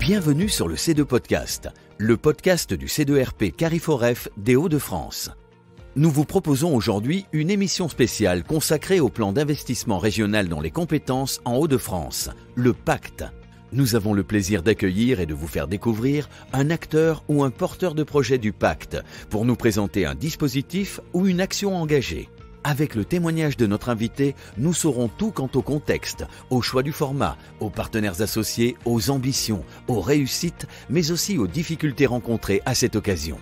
Bienvenue sur le C2 Podcast, le podcast du C2RP Cariforef des Hauts-de-France. Nous vous proposons aujourd'hui une émission spéciale consacrée au plan d'investissement régional dans les compétences en Hauts-de-France, le PACTE. Nous avons le plaisir d'accueillir et de vous faire découvrir un acteur ou un porteur de projet du PACTE pour nous présenter un dispositif ou une action engagée. Avec le témoignage de notre invité, nous saurons tout quant au contexte, au choix du format, aux partenaires associés, aux ambitions, aux réussites, mais aussi aux difficultés rencontrées à cette occasion.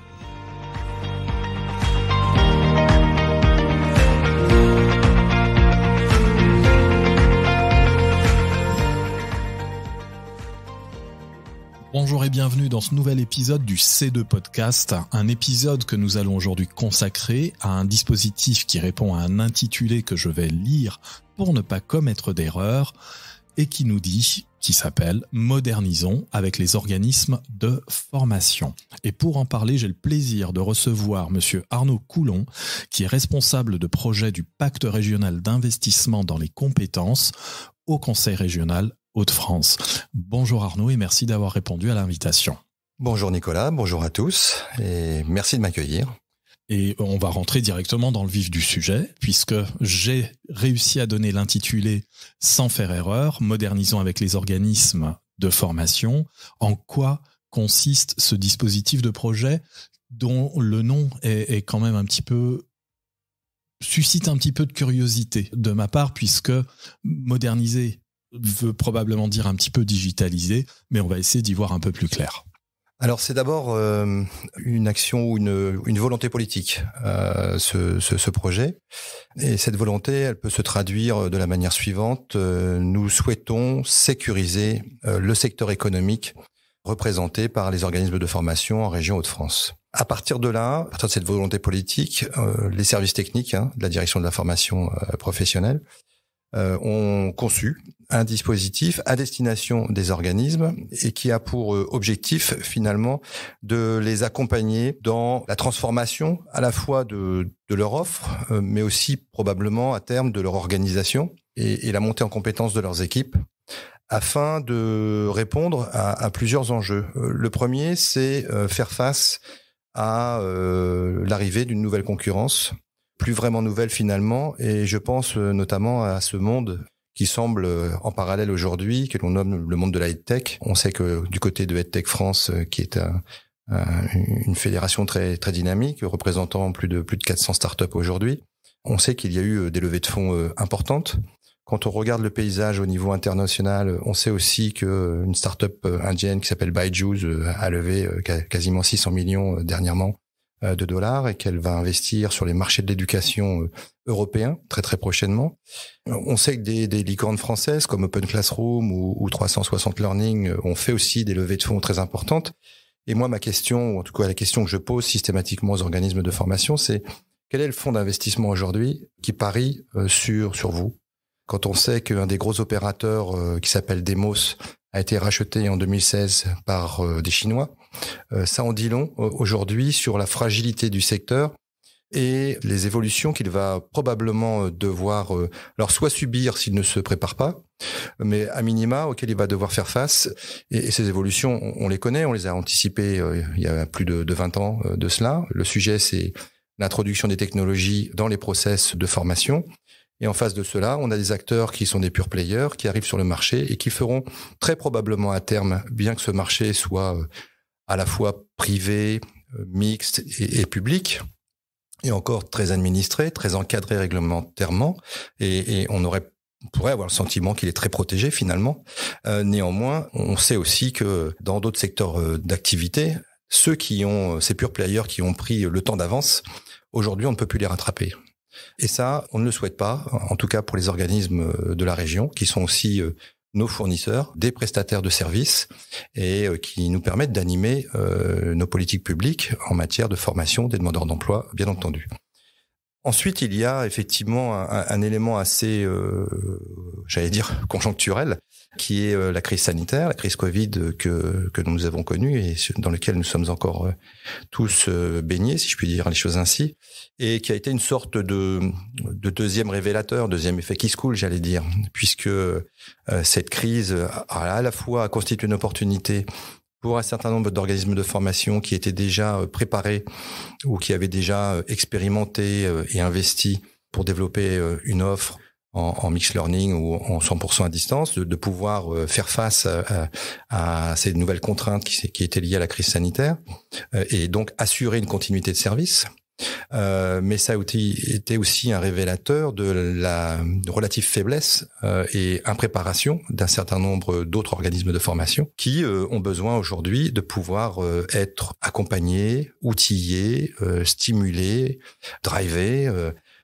Bonjour et bienvenue dans ce nouvel épisode du C2 Podcast, un épisode que nous allons aujourd'hui consacrer à un dispositif qui répond à un intitulé que je vais lire pour ne pas commettre d'erreur et qui nous dit, qui s'appelle « Modernisons avec les organismes de formation ». Et pour en parler, j'ai le plaisir de recevoir monsieur Arnaud Coulon, qui est responsable de projet du Pacte régional d'investissement dans les compétences au Conseil régional Hauts-de-France. Bonjour Arnaud et merci d'avoir répondu à l'invitation. Bonjour Nicolas, bonjour à tous et merci de m'accueillir. Et on va rentrer directement dans le vif du sujet puisque j'ai réussi à donner l'intitulé sans faire erreur, modernisons avec les organismes de formation. En quoi consiste ce dispositif de projet dont le nom est quand même suscite un petit peu de curiosité de ma part puisque moderniser veut probablement dire un petit peu digitalisé, mais on va essayer d'y voir un peu plus clair. Alors c'est d'abord une action ou une volonté politique, ce projet. Et cette volonté, elle peut se traduire de la manière suivante. Nous souhaitons sécuriser le secteur économique représenté par les organismes de formation en région Hauts-de-France. À partir de cette volonté politique, les services techniques de la direction de la formation professionnelle ont conçu un dispositif à destination des organismes et qui a pour objectif finalement de les accompagner dans la transformation à la fois de leur offre, mais aussi probablement à terme de leur organisation et la montée en compétence de leurs équipes afin de répondre à plusieurs enjeux. Le premier, c'est faire face à l'arrivée d'une nouvelle concurrence, plus vraiment nouvelle finalement, et je pense notamment à ce monde qui semble en parallèle aujourd'hui, que l'on nomme le monde de la EdTech. On sait que du côté de EdTech France, qui est une fédération très très dynamique, représentant plus de 400 startups aujourd'hui, on sait qu'il y a eu des levées de fonds importantes. Quand on regarde le paysage au niveau international, on sait aussi que une startup indienne qui s'appelle Byju's a levé quasiment 600 millions dernièrement de dollars et qu'elle va investir sur les marchés de l'éducation européens très très prochainement. On sait que des licornes françaises comme Open Classroom ou 360 Learning ont fait aussi des levées de fonds très importantes. Et moi, ma question, ou en tout cas la question que je pose systématiquement aux organismes de formation, c'est quel est le fonds d'investissement aujourd'hui qui parie sur vous? Quand on sait qu'un des gros opérateurs qui s'appelle Demos a été racheté en 2016 par des Chinois, ça en dit long aujourd'hui sur la fragilité du secteur et les évolutions qu'il va probablement devoir alors soit subir s'il ne se prépare pas, mais à minima auxquelles il va devoir faire face. Et ces évolutions, on les connaît, on les a anticipées il y a plus de 20 ans de cela. Le sujet, c'est l'introduction des technologies dans les process de formation. Et en face de cela, on a des acteurs qui sont des pure players, qui arrivent sur le marché et qui feront très probablement à terme, bien que ce marché soit à la fois privé, mixte et public, et encore très administré, très encadré réglementairement, et on pourrait avoir le sentiment qu'il est très protégé finalement. Néanmoins, on sait aussi que dans d'autres secteurs d'activité, ces pure players qui ont pris le temps d'avance, aujourd'hui on ne peut plus les rattraper. Et ça, on ne le souhaite pas, en tout cas pour les organismes de la région, qui sont aussi nos fournisseurs, des prestataires de services, et qui nous permettent d'animer nos politiques publiques en matière de formation des demandeurs d'emploi, bien entendu. Ensuite, il y a effectivement un élément assez, j'allais dire, conjoncturel, qui est la crise sanitaire, la crise Covid que nous avons connue et dans laquelle nous sommes encore tous baignés, si je puis dire les choses ainsi, et qui a été une sorte de deuxième révélateur, deuxième effet qui se coule, j'allais dire, puisque cette crise a à la fois constitué une opportunité pour un certain nombre d'organismes de formation qui étaient déjà préparés ou qui avaient déjà expérimenté et investi pour développer une offre en mixed learning ou en 100% à distance, de pouvoir faire face à ces nouvelles contraintes qui étaient liées à la crise sanitaire et donc assurer une continuité de service. Mais ça a été aussi un révélateur de la relative faiblesse et impréparation d'un certain nombre d'autres organismes de formation qui ont besoin aujourd'hui de pouvoir être accompagnés, outillés, stimulés, drivés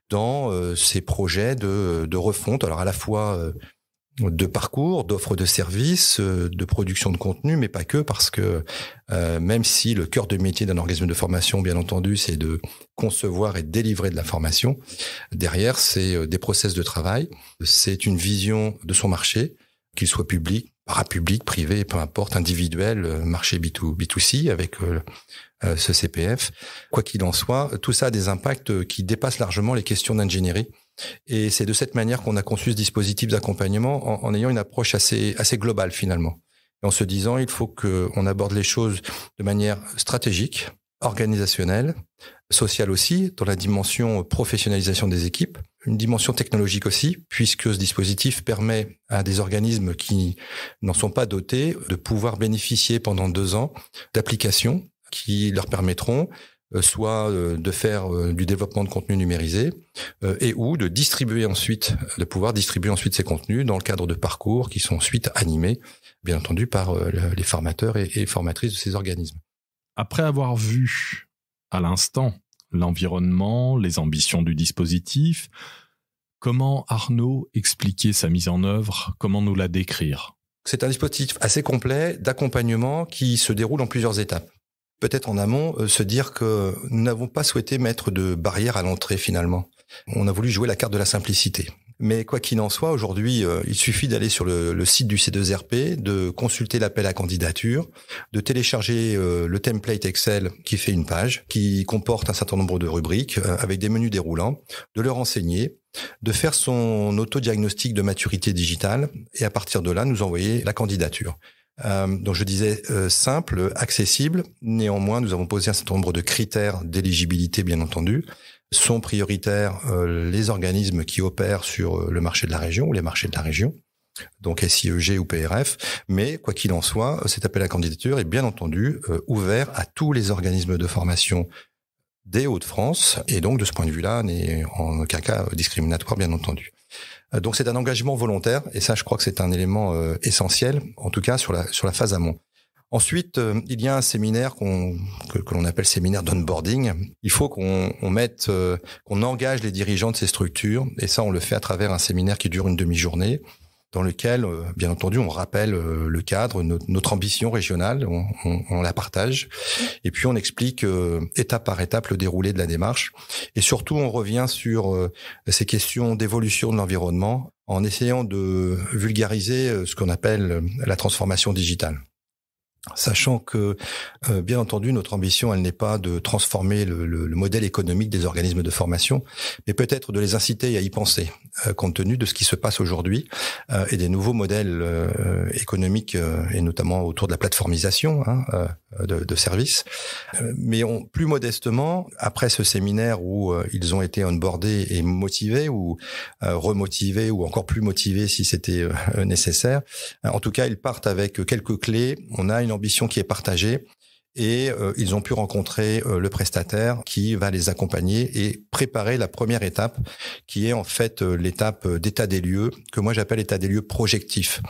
dans ces projets de refonte. Alors à la fois de parcours, d'offres de services, de production de contenu, mais pas que, parce que même si le cœur de métier d'un organisme de formation, bien entendu, c'est de concevoir et de délivrer de la formation, derrière, c'est des process de travail, c'est une vision de son marché, qu'il soit public, parapublic, privé, peu importe, individuel, marché B2C avec ce CPF. Quoi qu'il en soit, tout ça a des impacts qui dépassent largement les questions d'ingénierie. Et c'est de cette manière qu'on a conçu ce dispositif d'accompagnement en ayant une approche assez globale finalement. Et en se disant, il faut qu'on aborde les choses de manière stratégique, organisationnelle, sociale aussi, dans la dimension professionnalisation des équipes, une dimension technologique aussi, puisque ce dispositif permet à des organismes qui n'en sont pas dotés de pouvoir bénéficier pendant 2 ans d'applications qui leur permettront soit de faire du développement de contenu numérisé et ou de pouvoir distribuer ensuite ces contenus dans le cadre de parcours qui sont ensuite animés, bien entendu, par les formateurs et formatrices de ces organismes. Après avoir vu à l'instant l'environnement, les ambitions du dispositif, comment Arnaud expliquer sa mise en œuvre? Comment nous la décrire? C'est un dispositif assez complet d'accompagnement qui se déroule en plusieurs étapes. Peut-être en amont, se dire que nous n'avons pas souhaité mettre de barrière à l'entrée finalement. On a voulu jouer la carte de la simplicité. Mais quoi qu'il en soit, aujourd'hui, il suffit d'aller sur le site du C2RP, de consulter l'appel à candidature, de télécharger le template Excel qui fait une page, qui comporte un certain nombre de rubriques avec des menus déroulants, de le renseigner, de faire son autodiagnostic de maturité digitale et à partir de là, nous envoyer la candidature. Donc je disais simple, accessible. Néanmoins, nous avons posé un certain nombre de critères d'éligibilité, bien entendu. Sont prioritaires les organismes qui opèrent sur le marché de la région ou les marchés de la région, donc SIEG ou PRF. Mais quoi qu'il en soit, cet appel à candidature est bien entendu ouvert à tous les organismes de formation des Hauts-de-France et donc de ce point de vue-là n'est en aucun cas discriminatoire, bien entendu. Donc c'est un engagement volontaire et ça je crois que c'est un élément essentiel, en tout cas sur la phase amont. Ensuite, il y a un séminaire que l'on appelle séminaire d'onboarding. Il faut qu'on engage les dirigeants de ces structures et ça on le fait à travers un séminaire qui dure une demi-journée dans lequel, bien entendu, on rappelle le cadre, notre ambition régionale, on la partage, et puis on explique étape par étape le déroulé de la démarche, et surtout on revient sur ces questions d'évolution de l'environnement en essayant de vulgariser ce qu'on appelle la transformation digitale. Sachant que, bien entendu, notre ambition, elle n'est pas de transformer le modèle économique des organismes de formation, mais peut-être de les inciter à y penser, compte tenu de ce qui se passe aujourd'hui et des nouveaux modèles économiques, et notamment autour de la plateformisation de services. Mais plus modestement, après ce séminaire où ils ont été onboardés et motivés, ou remotivés, ou encore plus motivés si c'était nécessaire, en tout cas, ils partent avec quelques clés. On a une ambition qui est partagée et ils ont pu rencontrer le prestataire qui va les accompagner et préparer la première étape qui est en fait l'étape d'état des lieux que moi j'appelle état des lieux projectif.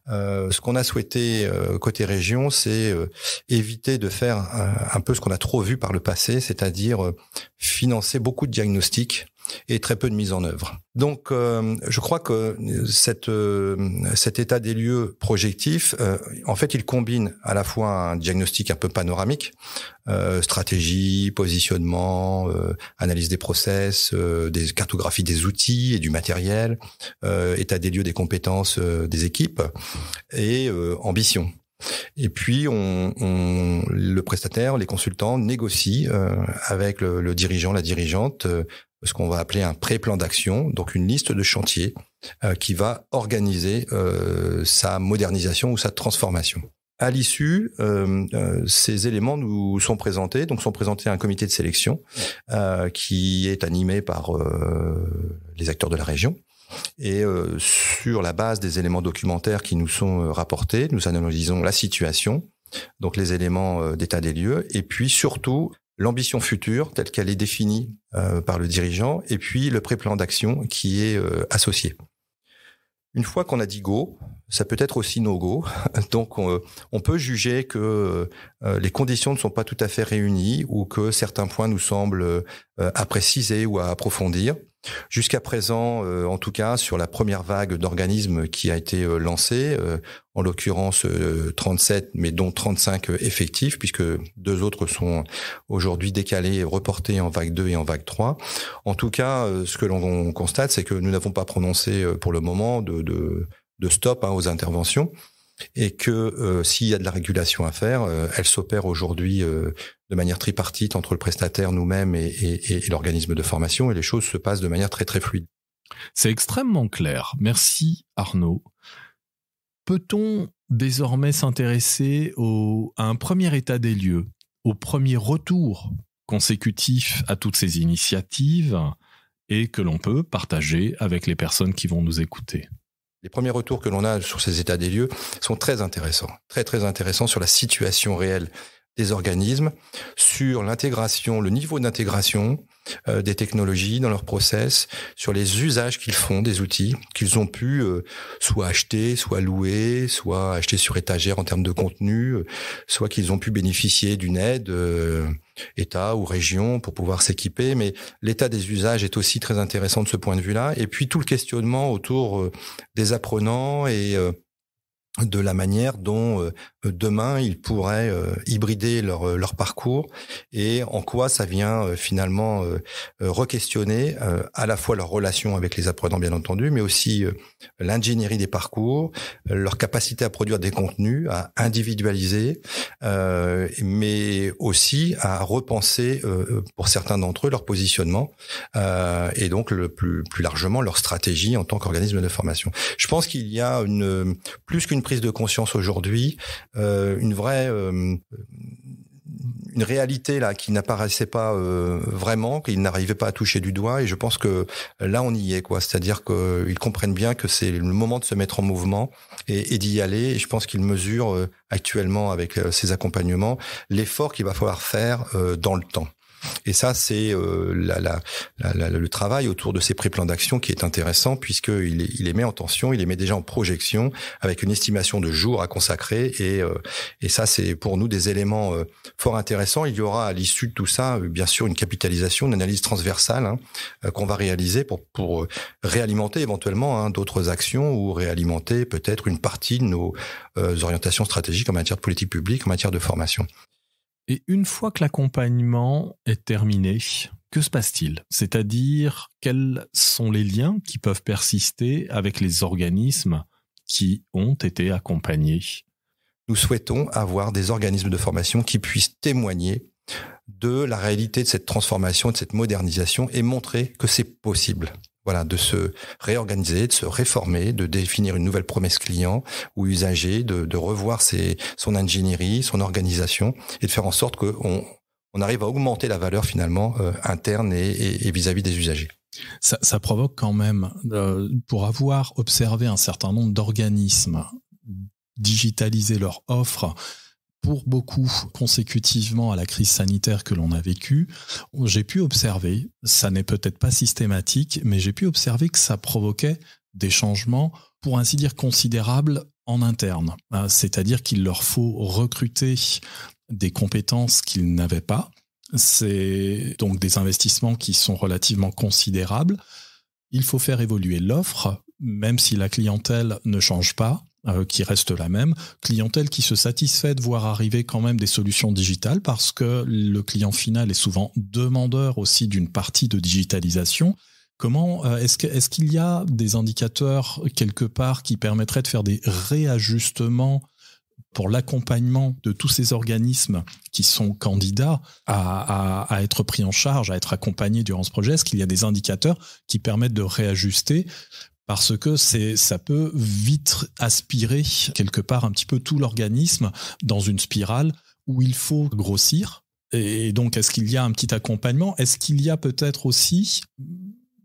Ce qu'on a souhaité côté région, c'est éviter de faire un peu ce qu'on a trop vu par le passé, c'est-à-dire financer beaucoup de diagnostics et très peu de mise en œuvre. Donc, je crois que cet état des lieux projectif, en fait, il combine à la fois un diagnostic un peu panoramique, stratégie, positionnement, analyse des process, des cartographies des outils et du matériel, état des lieux des compétences des équipes et ambition. Et puis, le prestataire, les consultants négocient avec le dirigeant, la dirigeante, ce qu'on va appeler un pré-plan d'action, donc une liste de chantiers qui va organiser sa modernisation ou sa transformation. À l'issue, ces éléments nous sont présentés, à un comité de sélection qui est animé par les acteurs de la région. Et sur la base des éléments documentaires qui nous sont rapportés, nous analysons la situation, donc les éléments d'état des lieux, et puis surtout l'ambition future telle qu'elle est définie par le dirigeant, et puis le pré-plan d'action qui est associé. Une fois qu'on a dit go, ça peut être aussi no go. Donc, on peut juger que les conditions ne sont pas tout à fait réunies ou que certains points nous semblent à préciser ou à approfondir. Jusqu'à présent, en tout cas, sur la première vague d'organismes qui a été lancée, en l'occurrence 37, mais dont 35 effectifs, puisque 2 autres sont aujourd'hui décalés et reportés en vague 2 et en vague 3. En tout cas, ce que l'on constate, c'est que nous n'avons pas prononcé pour le moment de stop aux interventions, et que s'il y a de la régulation à faire, elle s'opère aujourd'hui de manière tripartite entre le prestataire, nous-mêmes et l'organisme de formation, et les choses se passent de manière très très fluide. C'est extrêmement clair. Merci Arnaud. Peut-on désormais s'intéresser à un premier état des lieux, au premier retour consécutif à toutes ces initiatives et que l'on peut partager avec les personnes qui vont nous écouter? Les premiers retours que l'on a sur ces états des lieux sont très intéressants, très très intéressants sur la situation réelle des organismes, sur l'intégration, le niveau d'intégration des technologies dans leurs process, sur les usages qu'ils font des outils qu'ils ont pu soit acheter, soit louer, soit acheter sur étagère en termes de contenu, soit qu'ils ont pu bénéficier d'une aide État ou région pour pouvoir s'équiper. Mais l'état des usages est aussi très intéressant de ce point de vue-là. Et puis tout le questionnement autour des apprenants et de la manière dont demain ils pourraient hybrider leur parcours et en quoi ça vient finalement re-questionner à la fois leur relation avec les apprenants bien entendu, mais aussi l'ingénierie des parcours, leur capacité à produire des contenus, à individualiser, mais aussi à repenser pour certains d'entre eux leur positionnement et donc plus largement leur stratégie en tant qu'organisme de formation. Je pense qu'il y a plus qu'une prise de conscience aujourd'hui, une vraie une réalité là qui n'apparaissait pas vraiment, qu'ils n'arrivaient pas à toucher du doigt, et je pense que là on y est quoi. C'est-à-dire qu'ils comprennent bien que c'est le moment de se mettre en mouvement et d'y aller. Et je pense qu'ils mesurent actuellement avec ces accompagnements l'effort qu'il va falloir faire dans le temps. Et ça, c'est le travail autour de ces pré-plans d'action qui est intéressant, puisqu'il les met en tension, il les met déjà en projection avec une estimation de jours à consacrer. Et ça, c'est pour nous des éléments fort intéressants. Il y aura à l'issue de tout ça, bien sûr, une capitalisation, une analyse transversale qu'on va réaliser pour réalimenter éventuellement d'autres actions ou réalimenter peut-être une partie de nos orientations stratégiques en matière de politique publique, en matière de formation. Et une fois que l'accompagnement est terminé, que se passe-t-il? C'est-à-dire, quels sont les liens qui peuvent persister avec les organismes qui ont été accompagnés? Nous souhaitons avoir des organismes de formation qui puissent témoigner de la réalité de cette transformation, de cette modernisation et montrer que c'est possible. Voilà, de se réorganiser, de se réformer, de définir une nouvelle promesse client ou usager, de revoir son ingénierie, son organisation et de faire en sorte qu'on arrive à augmenter la valeur finalement interne et vis-à-vis des usagers. Ça provoque quand même, pour avoir observé un certain nombre d'organismes digitaliser leur offre, pour beaucoup, consécutivement à la crise sanitaire que l'on a vécue, j'ai pu observer, ça n'est peut-être pas systématique, mais j'ai pu observer que ça provoquait des changements, pour ainsi dire, considérables en interne. C'est-à-dire qu'il leur faut recruter des compétences qu'ils n'avaient pas, C'est donc des investissements qui sont relativement considérables. Il faut faire évoluer l'offre, même si la clientèle ne change pas, qui reste la même. Clientèle qui se satisfait de voir arriver quand même des solutions digitales parce que le client final est souvent demandeur aussi d'une partie de digitalisation. Comment est-ce qu'il y a des indicateurs quelque part qui permettraient de faire des réajustements pour l'accompagnement de tous ces organismes qui sont candidats à être pris en charge, à être accompagnés durant ce projet? Est-ce qu'il y a des indicateurs qui permettent de réajuster? Parce que ça peut vite aspirer quelque part un petit peu tout l'organisme dans une spirale où il faut grossir. Et donc, est-ce qu'il y a un petit accompagnement? Est-ce qu'il y a peut-être aussi,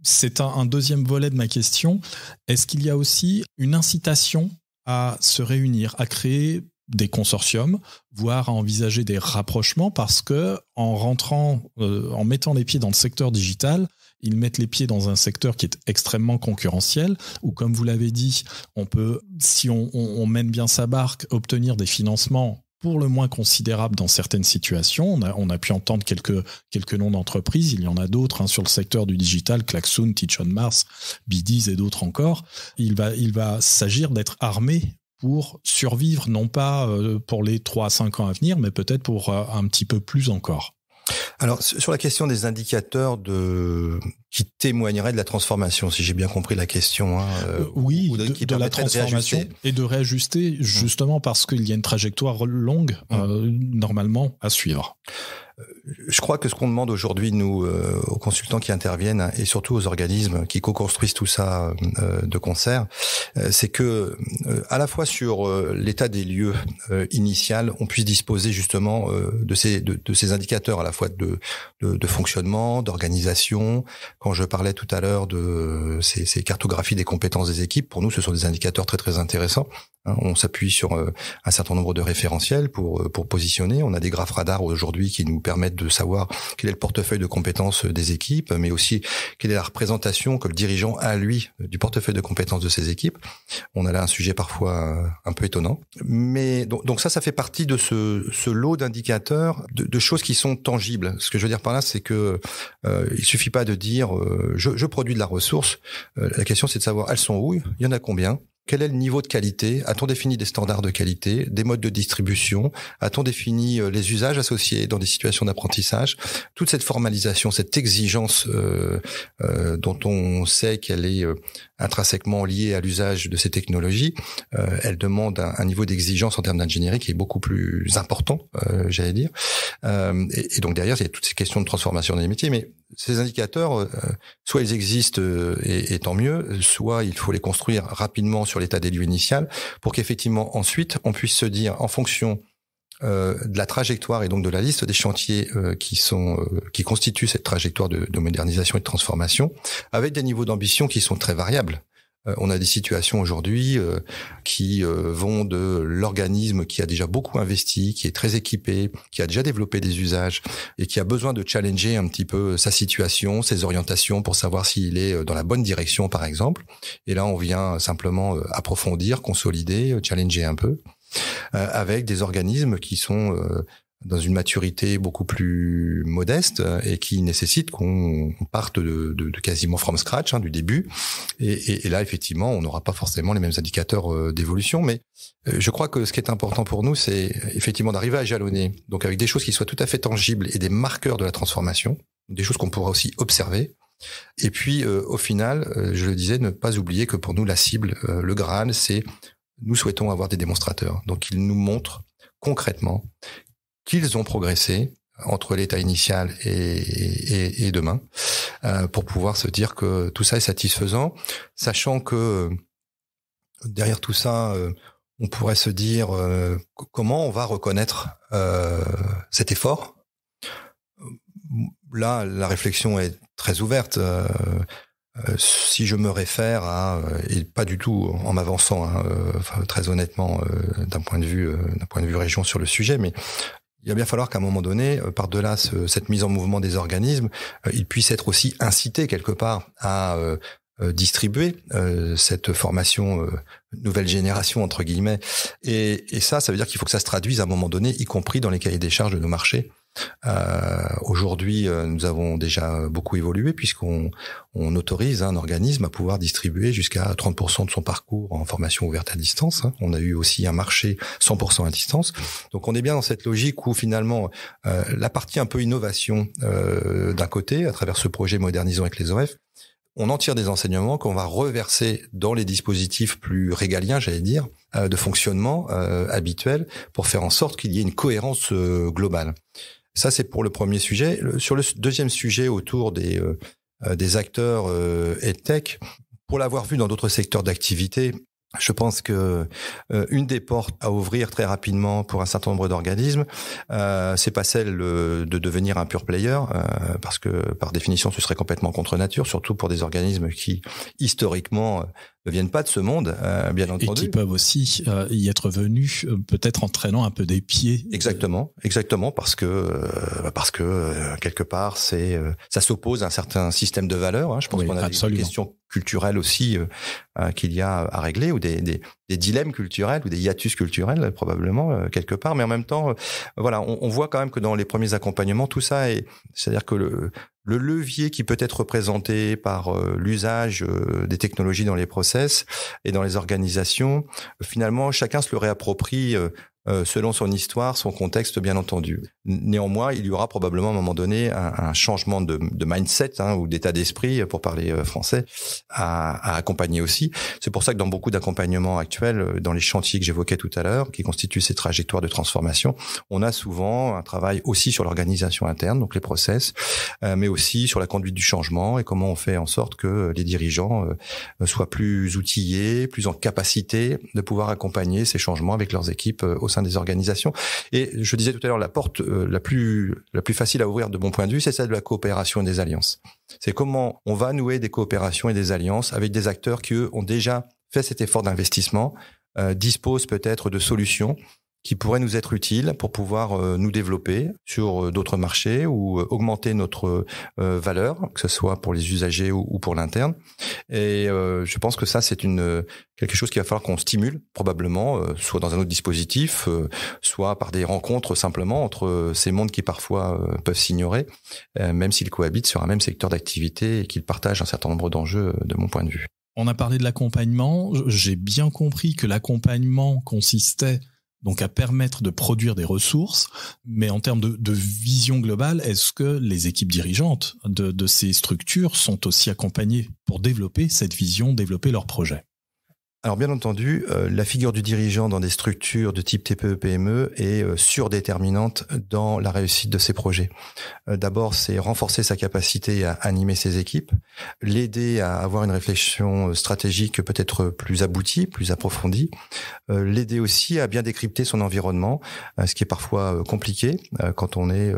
c'est un deuxième volet de ma question, est-ce qu'il y a aussi une incitation à se réunir, à créer des consortiums, voire à envisager des rapprochements, parce que en rentrant, en mettant les pieds dans le secteur digital, ils mettent les pieds dans un secteur qui est extrêmement concurrentiel, où, comme vous l'avez dit, on peut, si on mène bien sa barque, obtenir des financements pour le moins considérables dans certaines situations. On a pu entendre quelques noms d'entreprises, il y en a d'autres sur le secteur du digital, Klaxoon, Teach on Mars, Bidis et d'autres encore. Il va s'agir d'être armé pour survivre, non pas pour les 3 à 5 ans à venir, mais peut-être pour un petit peu plus encore. Alors, sur la question des indicateurs qui témoigneraient de la transformation, si j'ai bien compris la question. Oui, de la transformation et de réajuster, justement parce qu'il y a une trajectoire longue, normalement, à suivre. Je crois que ce qu'on demande aujourd'hui, nous, aux consultants qui interviennent et surtout aux organismes qui co-construisent tout ça de concert, c'est que à la fois sur l'état des lieux initial, on puisse disposer justement de ces indicateurs à la fois de fonctionnement, d'organisation. Quand je parlais tout à l'heure de ces cartographies des compétences des équipes, pour nous, ce sont des indicateurs très très intéressants. On s'appuie sur un certain nombre de référentiels pour positionner. On a des graphes radars aujourd'hui qui nous permettent de savoir quel est le portefeuille de compétences des équipes, mais aussi quelle est la représentation que le dirigeant a, lui, du portefeuille de compétences de ses équipes. On a là un sujet parfois un peu étonnant. Mais donc ça fait partie de ce lot d'indicateurs, de choses qui sont tangibles. Ce que je veux dire par là, c'est que il suffit pas de dire je produis de la ressource. La question, c'est de savoir elles sont où, il y en a combien. Quel est le niveau de qualité? A-t-on défini des standards de qualité, des modes de distribution? A-t-on défini les usages associés dans des situations d'apprentissage? Toute cette formalisation, cette exigence dont on sait qu'elle est intrinsèquement liée à l'usage de ces technologies, elle demande un niveau d'exigence en termes d'ingénierie qui est beaucoup plus important, j'allais dire. Et donc derrière, il y a toutes ces questions de transformation des métiers, mais ces indicateurs, soit ils existent et tant mieux, soit il faut les construire rapidement sur l'état des lieux initial pour qu'effectivement ensuite on puisse se dire en fonction de la trajectoire et donc de la liste des chantiers qui constituent cette trajectoire de modernisation et de transformation, avec des niveaux d'ambition qui sont très variables. On a des situations aujourd'hui qui vont de l'organisme qui a déjà beaucoup investi, qui est très équipé, qui a déjà développé des usages et qui a besoin de challenger un petit peu sa situation, ses orientations pour savoir s'il est dans la bonne direction, par exemple. Et là, on vient simplement approfondir, consolider, challenger un peu, avec des organismes qui sont dans une maturité beaucoup plus modeste et qui nécessite qu'on parte de quasiment from scratch, du début. Et là, effectivement, on n'aura pas forcément les mêmes indicateurs d'évolution. Mais je crois que ce qui est important pour nous, c'est effectivement d'arriver à jalonner, donc avec des choses qui soient tout à fait tangibles et des marqueurs de la transformation, des choses qu'on pourra aussi observer. Et puis, au final, je le disais, ne pas oublier que pour nous, la cible, le Graal, c'est nous souhaitons avoir des démonstrateurs. Donc, ils nous montrent concrètement qu'ils ont progressé entre l'état initial et demain, pour pouvoir se dire que tout ça est satisfaisant, sachant que derrière tout ça, on pourrait se dire comment on va reconnaître cet effort. Là, la réflexion est très ouverte. Si je me réfère et pas du tout en m'avançant, très honnêtement, d'un point de vue région sur le sujet, mais il va bien falloir qu'à un moment donné, par-delà cette mise en mouvement des organismes, ils puissent être aussi incités quelque part à distribuer cette formation nouvelle génération entre guillemets. Et ça veut dire qu'il faut que ça se traduise à un moment donné, y compris dans les cahiers des charges de nos marchés, Aujourd'hui, nous avons déjà beaucoup évolué puisqu'on autorise un organisme à pouvoir distribuer jusqu'à 30% de son parcours en formation ouverte à distance. On a eu aussi un marché 100% à distance. Donc on est bien dans cette logique où finalement la partie un peu innovation d'un côté, à travers ce projet Modernisons avec les OF, on en tire des enseignements qu'on va reverser dans les dispositifs plus régaliens, j'allais dire, de fonctionnement habituels pour faire en sorte qu'il y ait une cohérence globale. Ça, c'est pour le premier sujet. Sur le deuxième sujet autour des acteurs EdTech, pour l'avoir vu dans d'autres secteurs d'activité, je pense que une des portes à ouvrir très rapidement pour un certain nombre d'organismes, c'est pas celle de devenir un pure player, parce que par définition ce serait complètement contre nature, surtout pour des organismes qui historiquement ne viennent pas de ce monde, bien entendu. Et qui peuvent aussi y être venus, peut-être en traînant un peu des pieds. Exactement, parce que quelque part ça s'oppose à un certain système de valeurs. Je pense qu'on a des questions culturelles aussi qu'il y a à régler, ou des dilemmes culturels ou des hiatus culturels probablement quelque part. Mais en même temps, on voit quand même que dans les premiers accompagnements, tout ça c'est-à-dire que le levier qui peut être représenté par l'usage des technologies dans les process et dans les organisations, finalement, chacun se le réapproprie selon son histoire, son contexte, bien entendu. Néanmoins, il y aura probablement à un moment donné un changement de mindset ou d'état d'esprit, pour parler français, à accompagner aussi. C'est pour ça que dans beaucoup d'accompagnements actuels, dans les chantiers que j'évoquais tout à l'heure, qui constituent ces trajectoires de transformation, on a souvent un travail aussi sur l'organisation interne, donc les process, mais aussi sur la conduite du changement et comment on fait en sorte que les dirigeants soient plus outillés, plus en capacité de pouvoir accompagner ces changements avec leurs équipes au sein des organisations. Et je disais tout à l'heure, la porte la plus facile à ouvrir de mon point de vue, c'est celle de la coopération et des alliances. C'est comment on va nouer des coopérations et des alliances avec des acteurs qui, eux, ont déjà fait cet effort d'investissement, disposent peut-être de solutions qui pourraient nous être utiles pour pouvoir nous développer sur d'autres marchés ou augmenter notre valeur, que ce soit pour les usagers ou pour l'interne. Et je pense que ça, c'est quelque chose qu'il va falloir qu'on stimule probablement, soit dans un autre dispositif, soit par des rencontres simplement entre ces mondes qui parfois peuvent s'ignorer, même s'ils cohabitent sur un même secteur d'activité et qu'ils partagent un certain nombre d'enjeux de mon point de vue. On a parlé de l'accompagnement. J'ai bien compris que l'accompagnement consistait donc à permettre de produire des ressources, mais en termes de vision globale, est-ce que les équipes dirigeantes de ces structures sont aussi accompagnées pour développer cette vision, développer leurs projets ? Alors bien entendu, la figure du dirigeant dans des structures de type TPE-PME est surdéterminante dans la réussite de ces projets. D'abord, c'est renforcer sa capacité à animer ses équipes, l'aider à avoir une réflexion stratégique peut-être plus aboutie, plus approfondie, l'aider aussi à bien décrypter son environnement, ce qui est parfois compliqué quand on est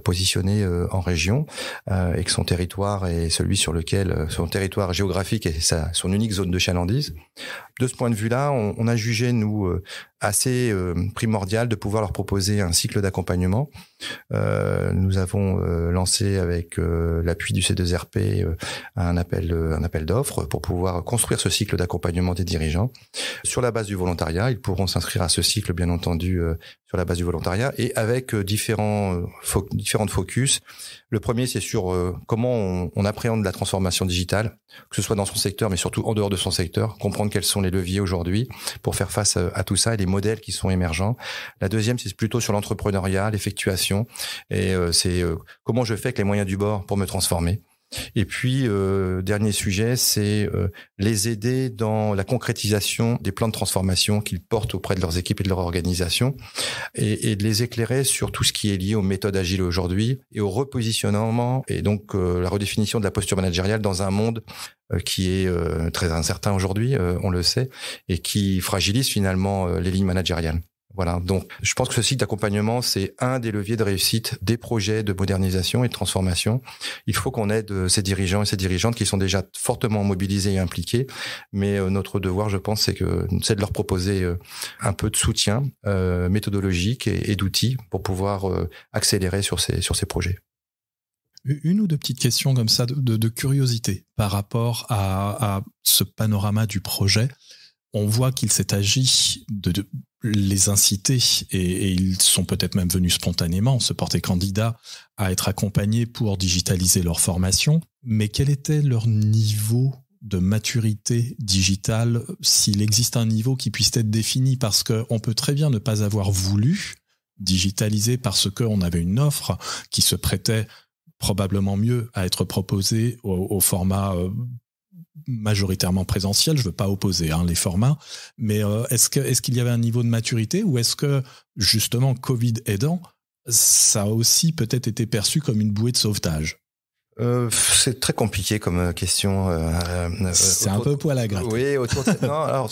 positionné en région et que son territoire est celui sur lequel son territoire géographique est son unique zone de chalandise. De ce point de vue-là, on a jugé, nous, assez primordial de pouvoir leur proposer un cycle d'accompagnement. Nous avons lancé avec l'appui du C2RP un appel d'offres pour pouvoir construire ce cycle d'accompagnement des dirigeants. Sur la base du volontariat, ils pourront s'inscrire à ce cycle, bien entendu, sur la base du volontariat et avec différentes focus. Le premier, c'est sur comment on appréhende la transformation digitale, que ce soit dans son secteur, mais surtout en dehors de son secteur, comprendre quels sont les leviers aujourd'hui pour faire face à tout ça et les modèles qui sont émergents. La deuxième, c'est plutôt sur l'entrepreneuriat, l'effectuation, et c'est comment je fais avec les moyens du bord pour me transformer. Et puis, dernier sujet, c'est les aider dans la concrétisation des plans de transformation qu'ils portent auprès de leurs équipes et de leur organisation et de les éclairer sur tout ce qui est lié aux méthodes agiles aujourd'hui et au repositionnement et donc la redéfinition de la posture managériale dans un monde qui est très incertain aujourd'hui, on le sait, et qui fragilise finalement les lignes managériales. Voilà, donc je pense que ce cycle d'accompagnement, c'est un des leviers de réussite des projets de modernisation et de transformation. Il faut qu'on aide ces dirigeants et ces dirigeantes qui sont déjà fortement mobilisés et impliqués, mais notre devoir, je pense, c'est de leur proposer un peu de soutien méthodologique et d'outils pour pouvoir accélérer sur ces projets. Une ou deux petites questions comme ça de curiosité par rapport à ce panorama du projet. On voit qu'il s'est agi de les inciter, et ils sont peut-être même venus spontanément se porter candidats à être accompagnés pour digitaliser leur formation. Mais quel était leur niveau de maturité digitale, s'il existe un niveau qui puisse être défini? Parce qu'on peut très bien ne pas avoir voulu digitaliser parce qu'on avait une offre qui se prêtait probablement mieux à être proposée au format majoritairement présentiel. Je veux pas opposer les formats, mais est-ce qu'il y avait un niveau de maturité, ou est-ce que justement, Covid aidant, ça a aussi peut-être été perçu comme une bouée de sauvetage? C'est très compliqué comme question. C'est un peu poil à gratter. Oui, non, alors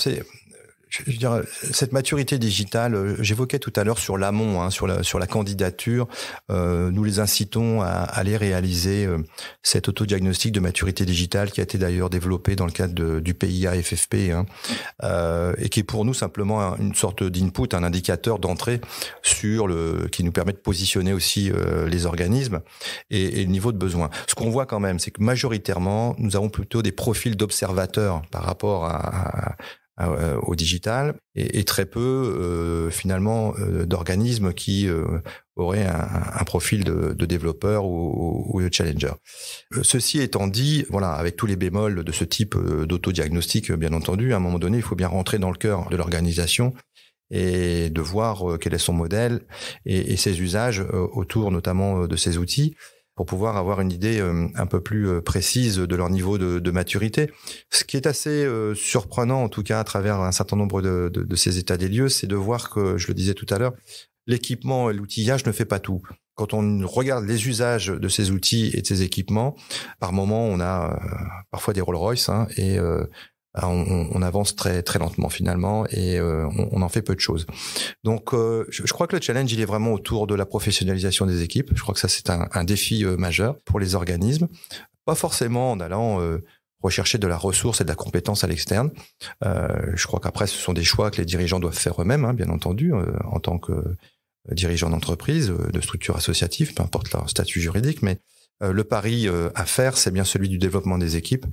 je veux dire, cette maturité digitale, j'évoquais tout à l'heure sur l'amont, sur la candidature, nous les incitons à aller réaliser cet autodiagnostic de maturité digitale qui a été d'ailleurs développé dans le cadre du PIA FFP, et qui est pour nous simplement une sorte d'input, un indicateur d'entrée qui nous permet de positionner aussi les organismes et le niveau de besoin. Ce qu'on voit quand même, c'est que majoritairement, nous avons plutôt des profils d'observateurs par rapport au digital, et très peu finalement d'organismes qui auraient un profil de développeur ou de challenger. Ceci étant dit, voilà, avec tous les bémols de ce type d'autodiagnostic, bien entendu, à un moment donné, il faut bien rentrer dans le cœur de l'organisation et de voir quel est son modèle et ses usages autour notamment de ces outils, pour pouvoir avoir une idée un peu plus précise de leur niveau de maturité. Ce qui est assez surprenant, en tout cas à travers un certain nombre de ces états des lieux, c'est de voir que, je le disais tout à l'heure, l'équipement et l'outillage ne fait pas tout. Quand on regarde les usages de ces outils et de ces équipements, par moment on a parfois des Rolls-Royce, et on avance très très lentement finalement, et on en fait peu de choses. Donc je crois que le challenge, il est vraiment autour de la professionnalisation des équipes. Je crois que ça, c'est un défi majeur pour les organismes, pas forcément en allant rechercher de la ressource et de la compétence à l'externe. Je crois qu'après, ce sont des choix que les dirigeants doivent faire eux-mêmes, bien entendu, en tant que dirigeants d'entreprise, de structures associatives, peu importe leur statut juridique, mais le pari à faire, c'est bien celui du développement des équipes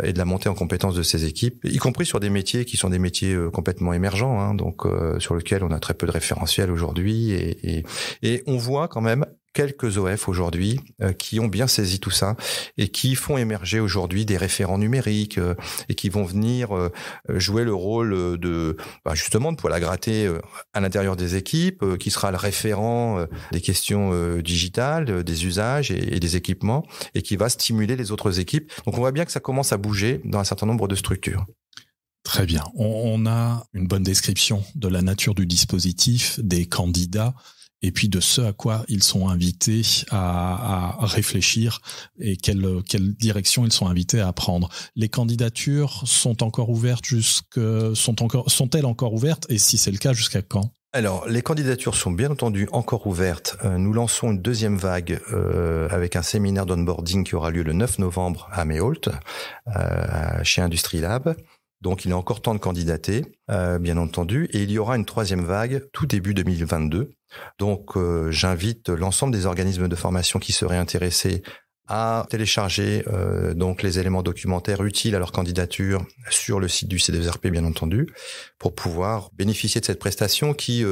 et de la montée en compétence de ces équipes, y compris sur des métiers qui sont des métiers complètement émergents, donc sur lesquels on a très peu de référentiels aujourd'hui, et on voit quand même quelques OF aujourd'hui qui ont bien saisi tout ça et qui font émerger aujourd'hui des référents numériques et qui vont venir jouer le rôle justement de poil à gratter à l'intérieur des équipes, qui sera le référent des questions digitales, des usages et des équipements, et qui va stimuler les autres équipes. Donc on voit bien que ça commence à bouger dans un certain nombre de structures. Très bien. On a une bonne description de la nature du dispositif, des candidats, et puis de ce à quoi ils sont invités à réfléchir et quelle direction ils sont invités à prendre. Les candidatures sont encore ouvertes sont-elles encore ouvertes, et si c'est le cas, jusqu'à quand? Alors, les candidatures sont bien entendu encore ouvertes. Nous lançons une deuxième vague avec un séminaire d'onboarding qui aura lieu le 9 novembre à Méholt, chez Industrie Lab. Donc, il est encore temps de candidater, bien entendu. Et il y aura une troisième vague tout début 2022. Donc, j'invite l'ensemble des organismes de formation qui seraient intéressés à télécharger donc les éléments documentaires utiles à leur candidature sur le site du C2RP, bien entendu, pour pouvoir bénéficier de cette prestation qui,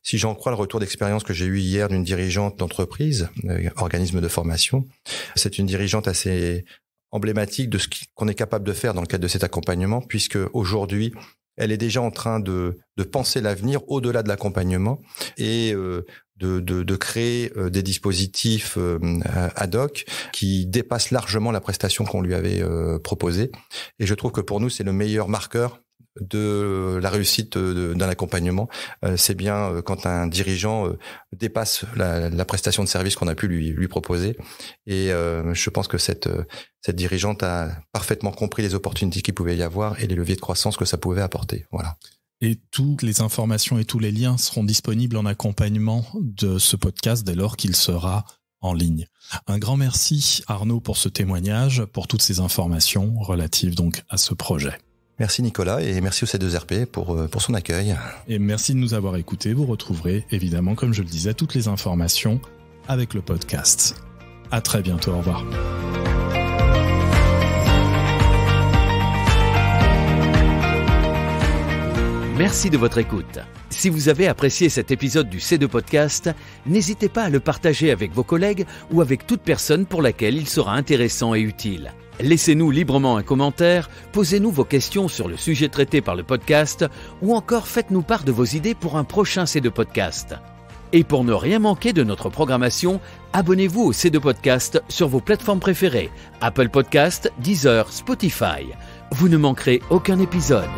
si j'en crois le retour d'expérience que j'ai eu hier d'une dirigeante d'entreprise, organisme de formation, c'est une dirigeante assez emblématique de ce qu'on est capable de faire dans le cadre de cet accompagnement, puisque aujourd'hui, elle est déjà en train de penser l'avenir au-delà de l'accompagnement et de créer des dispositifs ad hoc qui dépassent largement la prestation qu'on lui avait proposée. Et je trouve que pour nous, c'est le meilleur marqueur de la réussite d'un accompagnement. C'est bien quand un dirigeant dépasse la prestation de service qu'on a pu lui proposer. Et je pense que cette dirigeante a parfaitement compris les opportunités qu'il pouvait y avoir et les leviers de croissance que ça pouvait apporter. Voilà. Et toutes les informations et tous les liens seront disponibles en accompagnement de ce podcast dès lors qu'il sera en ligne. Un grand merci Arnaud pour ce témoignage, pour toutes ces informations relatives donc à ce projet. Merci Nicolas, et merci au C2RP pour son accueil. Et merci de nous avoir écoutés. Vous retrouverez évidemment, comme je le disais, toutes les informations avec le podcast. À très bientôt, au revoir. Merci de votre écoute. Si vous avez apprécié cet épisode du C2 Podcast, n'hésitez pas à le partager avec vos collègues ou avec toute personne pour laquelle il sera intéressant et utile. Laissez-nous librement un commentaire, posez-nous vos questions sur le sujet traité par le podcast ou encore faites-nous part de vos idées pour un prochain C2 Podcast. Et pour ne rien manquer de notre programmation, abonnez-vous au C2 Podcast sur vos plateformes préférées, Apple Podcast, Deezer, Spotify. Vous ne manquerez aucun épisode.